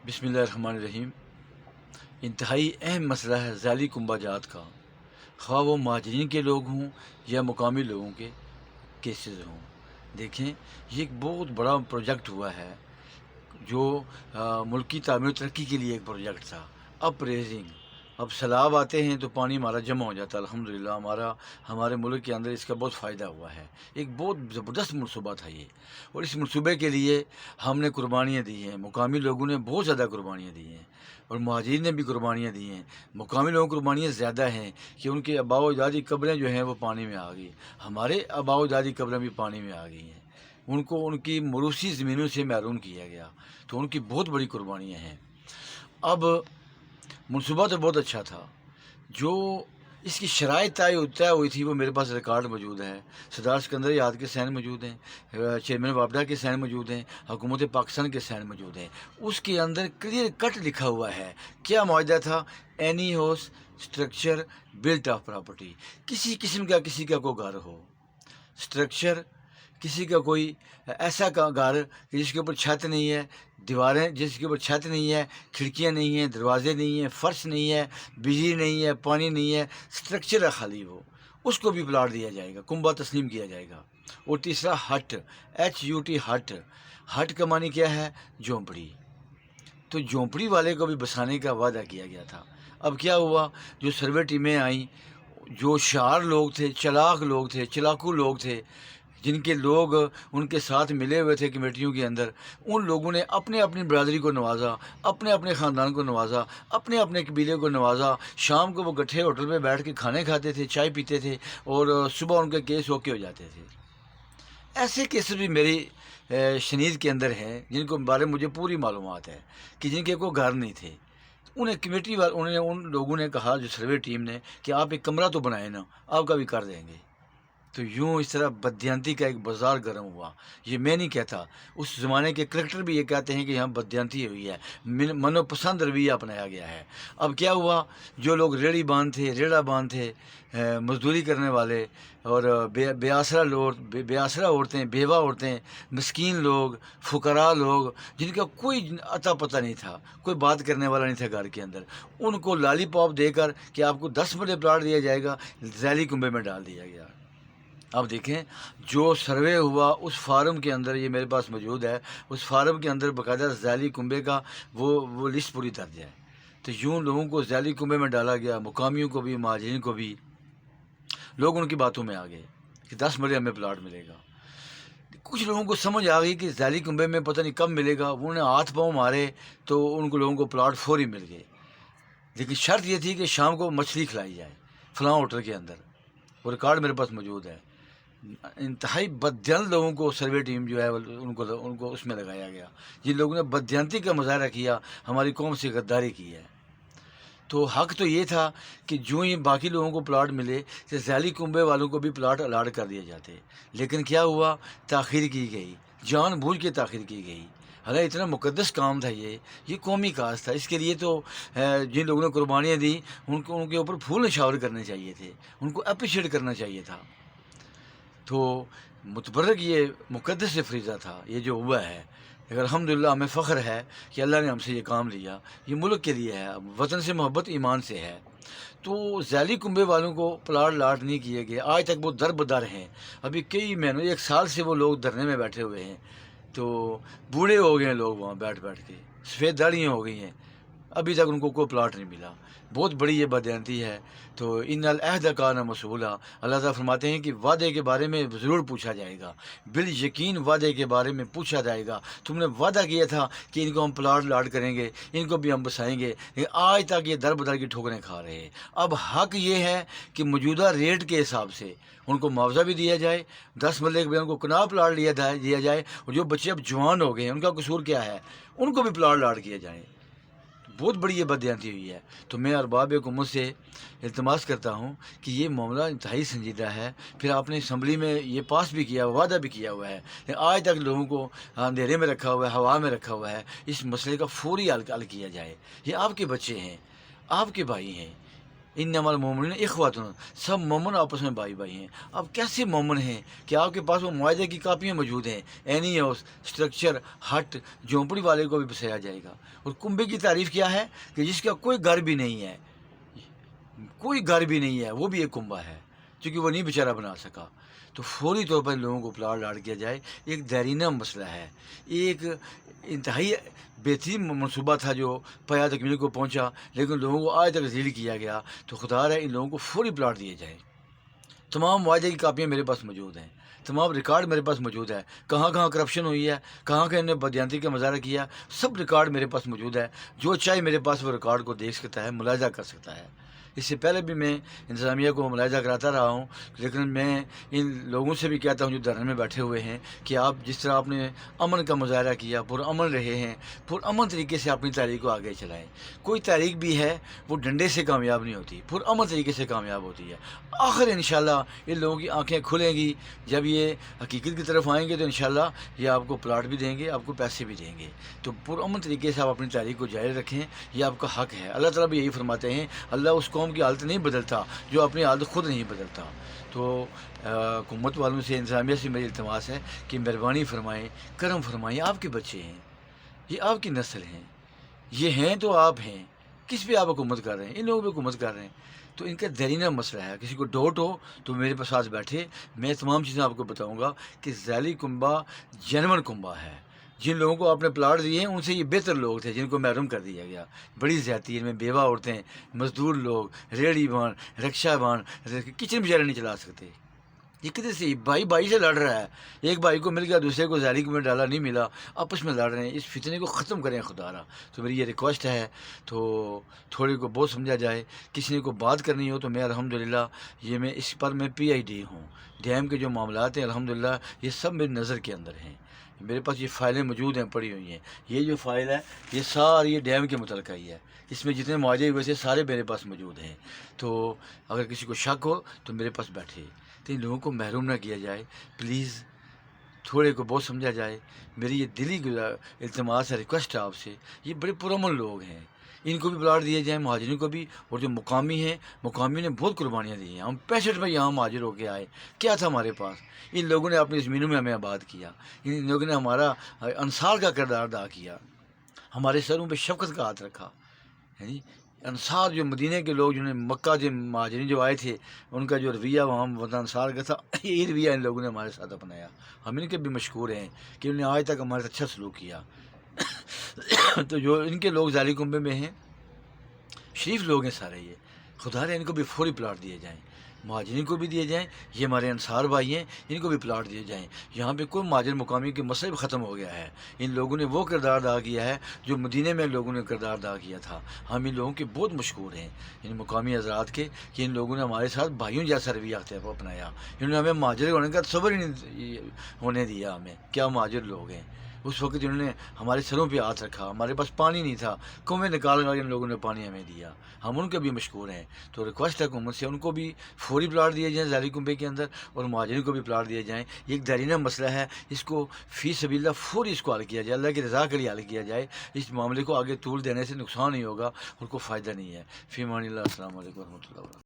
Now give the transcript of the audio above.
बिस्मिल्लाहिर्रहमानिर्रहीम। इंतहाई अहम मसला है ज़ैली कुंभा जात का, ख़्वाह वो महाजरीन के लोग हों या मुकामी लोगों के केसेस हों। देखें, ये एक बहुत बड़ा प्रोजेक्ट हुआ है जो मुल्क की तामीर तरक्की के लिए एक प्रोजेक्ट था। अपरेजिंग, अब सैलाब आते हैं तो पानी हमारा जमा हो जाता है। अल्हम्दुलिल्लाह हमारे मुल्क के अंदर इसका बहुत फ़ायदा हुआ है। एक बहुत ज़बरदस्त मनसूबा था ये, और इस मनसूबे के लिए हमने कुर्बानियाँ दी हैं। मुकामी लोगों ने बहुत ज़्यादा कुर्बानियाँ दी हैं और महाजिरीन ने भी कुर्बानियाँ दी हैं। मुकामी लोगों की कुर्बानियाँ ज़्यादा हैं कि उनके आबाओ अजदाद की कब्रें जो हैं वो पानी में आ गई। हमारे आबाओ अजदाद की कब्रें भी पानी में आ गई हैं। उनको उनकी मरूसी ज़मीनों से महरूम किया गया, तो उनकी बहुत बड़ी कुर्बानियाँ हैं। अब मनसूबा तो बहुत अच्छा था, जो इसकी शराइत तय हुई थी वो मेरे पास रिकॉर्ड मौजूद है। सरदार सिकंदर याद के सैन मौजूद हैं, चेयरमैन वापडा के सैन मौजूद हैं, हुकूमत पाकिस्तान के सैन मौजूद हैं। उसके अंदर क्लियर कट लिखा हुआ है क्या मुआहदा था। Any house structure built of property, किसी किस्म का किसी का कोई घर हो, स्ट्रक्चर किसी का कोई ऐसा का घर कि जिसके ऊपर छत नहीं है, दीवारें जिसके ऊपर छत नहीं है, खिड़कियां नहीं हैं, दरवाजे नहीं हैं, फर्श नहीं है, बिजली नहीं है, पानी नहीं है, स्ट्रक्चर है खाली, वो उसको भी प्लाट दिया जाएगा, कुंभा तस्लीम किया जाएगा। और तीसरा हट, HUT हट, हट का मानी क्या है, झोंपड़ी। तो झोंपड़ी वाले को भी बसाने का वादा किया गया था। अब क्या हुआ, जो सर्वे टीमें आईं, जो शार लोग थे, चलाक लोग थे, चलाकू लोग थे, जिनके लोग उनके साथ मिले हुए थे कमेटियों के अंदर, उन लोगों ने अपने अपनी बरादरी को नवाजा, अपने अपने ख़ानदान को नवाजा, अपने अपने कबीले को नवाजा। शाम को वो गट्ठे होटल में बैठ के खाने खाते थे, चाय पीते थे, और सुबह उनके केस ओके हो जाते थे। ऐसे केसेस भी मेरी शनीद के अंदर हैं जिनको बारे में मुझे पूरी मालूमात है कि जिनके कोई घर नहीं थे। उन्हें कमेटी वाले उन्होंने उन लोगों ने कहा, जो सर्वे टीम ने, कि आप एक कमरा तो बनाए ना, आपका भी कर देंगे। तो यूँ इस तरह बदयांती का एक बाज़ार गर्म हुआ। ये मैं नहीं कहता, उस ज़माने के कलेक्टर भी ये कहते हैं कि यहाँ बदयांती हुई है, मनोपसंद रवैया अपनाया गया है। अब क्या हुआ, जो लोग रेड़ी बांध थे, रेड़ा बांध थे, मजदूरी करने वाले, और बेआसरा लोग, बेआसरा औरतें, बेवा औरतें, मस्कीन लोग, फुकरा लोग, जिनका कोई अता पता नहीं था, कोई बात करने वाला नहीं था घर के अंदर, उनको लॉलीपॉप देकर कि आपको 10 मरले प्लाट दिया जाएगा, ज़ैली कुंभे में डाल दिया गया। अब देखें, जो सर्वे हुआ उस फार्म के अंदर, ये मेरे पास मौजूद है, उस फार्म के अंदर बाकायदा ज़ैली कुंभे का वो लिस्ट पूरी दर्ज है। तो यूँ लोगों को ज़ैली कुंभे में डाला गया, मुकामियों को भी, महाजरीन को भी। लोग उनकी बातों में आ गए कि 10 मरले हमें प्लाट मिलेगा। कुछ लोगों को समझ आ गई कि ज़ैली कुंभे में पता नहीं कब मिलेगा, उन्होंने हाथ पाँव मारे तो उनको लोगों को प्लाट फौरी मिल गए। लेकिन शर्त ये थी कि शाम को मछली खिलाई जाए फलां होटल के अंदर, वो रिकॉर्ड मेरे पास मौजूद है। इंतहाई बददिल लोगों को सर्वे टीम जो है उनको उसमें लगाया गया, जिन लोगों ने बददियांती का मुजाहरा किया, हमारी कौम से गद्दारी की है। तो हक़ तो ये था कि जो ही बाकी लोगों को प्लाट मिले तो ज़ैली कुंभे वालों को भी प्लाट अलाट कर दिए जाते। लेकिन क्या हुआ, ताख़ीर की गई, जानबूझ के ताख़ीर की गई। हालांकि इतना मुक़द्दस काम था, ये कौमी काज था। इसके लिए तो जिन लोगों ने कुर्बानियाँ दी उनको उनके ऊपर फूल निछावर करने चाहिए थे, उनको अप्रिशिएट करना चाहिए था। तो मुतबर्रक ये मुक़द्दस फ़रीज़ा था, ये जो हुआ है। अगर अल्हम्दुलिल्लाह हमें फ़ख्र है कि अल्लाह ने हमसे ये काम लिया, ये मुल्क के लिए है, वतन से मोहब्बत ईमान से है। तो ज़ैली कुंभे वालों को प्लाट लाट नहीं किए गए, आज तक वो दर बदर हैं। अभी कई महीनों, 1 साल से वो लोग धरने में बैठे हुए हैं। तो बूढ़े हो गए हैं लोग वहाँ बैठ बैठ के, सफ़ेद दाढ़ियाँ हो गई हैं, अभी तक उनको कोई प्लाट नहीं मिला। बहुत बड़ी ये बदयांती है। तो इन्नल अहद कान मसूला, अल्लाह ताला फरमाते हैं कि वादे के बारे में ज़रूर पूछा जाएगा, बिल यकीन वादे के बारे में पूछा जाएगा। तुमने वादा किया था कि इनको हम प्लाट लाट करेंगे, इनको भी हम बसाएंगे, लेकिन आज तक ये दर बदर की ठोकरें खा रहे हैं। अब हक़ ये है कि मौजूदा रेट के हिसाब से उनको मुआवजा भी दिया जाए, 10 मरले के बजाय उनको कनाल प्लाट दिया जाए, और जो बच्चे अब जवान हो गए हैं, उनका कसूर क्या है, उनको भी प्लाट लाट किया जाए। बहुत बड़ी ये बदयांती हुई है। तो मैं अरबाब हुकूमत से इल्तमास करता हूँ कि ये मामला इंतहाई संजीदा है। फिर आपने असम्बली में ये पास भी किया, वादा भी किया हुआ है, लेकिन आज तक लोगों को अंधेरे में रखा हुआ है, हवा में रखा हुआ है। इस मसले का फौरी हल किया जाए। ये आपके बच्चे हैं, आपके भाई हैं, इन्नमल मोमिनून इख्वतुन, सब मोमिन आपस में भाई भाई हैं। अब कैसे मोमिन हैं कि आपके पास वो मुआहदे की कापियाँ मौजूद हैं, एनी हाउस, स्ट्रक्चर, हट, झोंपड़ी वाले को भी बसाया जाएगा। और कुंबे की तारीफ़ क्या है कि जिसका कोई घर भी नहीं है, कोई घर भी नहीं है, वो भी एक कुंबा है, क्योंकि वो नहीं बेचारा बना सका। तो फौरी तौर पर लोगों को प्लाट लाट किया जाए, एक देरीना मसला है, एक इंतहाई बेहतरीन मनसूबा था जो पाया तकमील को पहुंचा, लेकिन लोगों को आज तक ज़लील किया गया। तो खुदा है इन लोगों को फौरी प्लाट दिए जाए। तमाम मुआहदे की कापियाँ मेरे पास मौजूद हैं, तमाम रिकॉर्ड मेरे पास मौजूद है, कहाँ कहाँ करप्शन हुई है, कहाँ कहाँ इन्होंने बदयांती का मुजाहरा किया, सब रिकॉर्ड मेरे पास मौजूद है। जो चाहे मेरे पास वो रिकॉर्ड को देख सकता है, मुलाहिजा कर सकता है। इससे पहले भी मैं इंतज़ामिया को मुलाहिजा कराता रहा हूँ, लेकिन मैं इन लोगों से भी कहता हूँ जो धरने में बैठे हुए हैं कि आप जिस तरह आपने अमन का मुजाहरा किया, पुरअमन रहे हैं, पुरअमन तरीके से अपनी तहरीक को आगे चलाएँ। कोई तहरीक भी है वो डंडे से कामयाब नहीं होती, पुरअमन तरीके से कामयाब होती है। आखिर इंशाल्लाह इन लोगों की आँखें खुलेंगी, जब ये हकीकत की तरफ आएँगे तो इंशाल्लाह ये आपको प्लाट भी देंगे, आपको पैसे भी देंगे। तो पुरअमन तरीके से आप अपनी तहरीक को जारी रखें, ये आपका हक़ है। अल्लाह ताला भी यही फरमाते हैं, अल्लाह उस कौम की हालत नहीं बदलता जो अपनी हालत खुद नहीं बदलता। तो हुकूमत वालों से, इंतज़ामिया से मेरी इल्तिमास है कि मेहरबानी फरमाएँ, करम फरमाएँ। आपके बच्चे हैं, ये आपकी नस्ल हैं, ये हैं तो आप हैं, किस पे आप हुकूमत कर रहे हैं? इन लोगों पे हुकूमत कर रहे हैं। तो इनका देरीना मसला है। किसी को डाउट हो तो मेरे पास साथ बैठे, मैं तमाम चीज़ें आपको बताऊँगा कि ज़ैली कुंबा जेन्युइन कुंबा है। जिन लोगों को आपने प्लाट दिए हैं उनसे ये बेहतर लोग थे जिनको महरूम कर दिया गया। बड़ी ज़्यादती है, इनमें बेवा औरतें, मज़दूर लोग, रेहड़ी बान, रिक्शा बान, किचन बेचारे नहीं चला सकते। ये किधर से भाई भाई से लड़ रहा है, एक भाई को मिल गया दूसरे को ज़ैली में डाला नहीं मिला, आपस में लड़ रहे हैं। इस फितने को ख़त्म करें खुदारा। तो मेरी ये रिक्वेस्ट है, तो थोड़ी को बहुत समझा जाए। किसी ने को बात करनी हो तो मैं अल्हम्दुलिल्लाह ये मैं इस पर मैं PID हूँ। डैम के जो मामलात हैं अल्हम्दुलिल्लाह ये सब मेरी नज़र के अंदर हैं। मेरे पास ये फ़ाइलें मौजूद हैं, पड़ी हुई हैं। ये जो फ़ाइल है ये सारी ये डैम के मुतल्लिक़ ही है, इसमें जितने मुआवजे हुए थे सारे मेरे पास मौजूद हैं। तो अगर किसी को शक हो तो मेरे पास बैठे। तो इन लोगों को महरूम ना किया जाए, प्लीज़ थोड़े को बहुत समझा जाए। मेरी ये दिली इल्तिमास है, रिक्वेस्ट है आपसे। ये बड़े पुरअमन लोग हैं, इनको भी प्लाट दिए जाएँ, महाजरीन को भी। और जो मुकामी हैं, मुकामी ने बहुत कुर्बानियाँ दी हैं। हम 65 में यहाँ महाजिर होके आए, क्या था हमारे पास? इन लोगों ने अपनी ज़मीनों में हमें आबाद किया, इन लोगों ने हमारा अंसार का किरदार अदा किया, हमारे सरों पे शफ़क़त का हाथ रखा, है जी। अंसार जो मदीने के लोग जिन्होंने मक्का जो महाजरीन जो आए थे, उनका जो रवैया वहाँ वतन अंसार का था, ये रवैया इन लोगों ने हमारे साथ अपनाया। हम इनके भी मशकूर हैं कि उन्होंने आज तक हमारे साथ अच्छा सलूक किया। तो जो इनके लोग ज़ाली कुंबे में हैं, शरीफ लोग हैं सारे, ये खुदा रहे इनको भी फौरी प्लाट दिए जाएँ, महाजरीन को भी दिए जाएँ। ये हमारे अंसार भाई हैं, इनको भी प्लाट दिए जाएँ। यहाँ पे कोई महाजर मुकामी के मसले भी ख़त्म हो गया है। इन लोगों ने वो किरदार अदा किया है जो मदीने में लोगों ने किरदार अदा किया था। हम इन लोगों के बहुत मशहूर हैं, इन मुकामी हज़रात के, कि इन लोगों ने हमारे साथ भाइयों जैसा रवैया अपनाया। इन्होंने हमें महाजर होने का तसव्वुर ही नहीं होने दिया हमें, क्या महाजर लोग हैं। उस वक्त इन्होंने हमारे सरों पे हाथ रखा, हमारे पास पानी नहीं था, कुएँ निकाल कर इन लोगों ने पानी हमें दिया। हम उनके भी मशकूर हैं। तो रिक्वेस्ट है हुकूमत से, उनको भी फौरी प्लाट दिए जाएँ ज़ाली कुंबे के अंदर, और महाजरीन को भी प्लाट दिए जाएँ। ये एक देरीना मसला है, इसको फ़ी सबीलिल्लाह फौरी इसको हल किया जाए, अल्लाह की रज़ा के लिए हल किया जाए। इस मामले को आगे तूल देने से नुकसान ही होगा और कोई फ़ायदा नहीं है। फ़ी अमानिल्लाह। अस्सलामु अलैकुम व रहमतुल्लाहि व बरकातहू।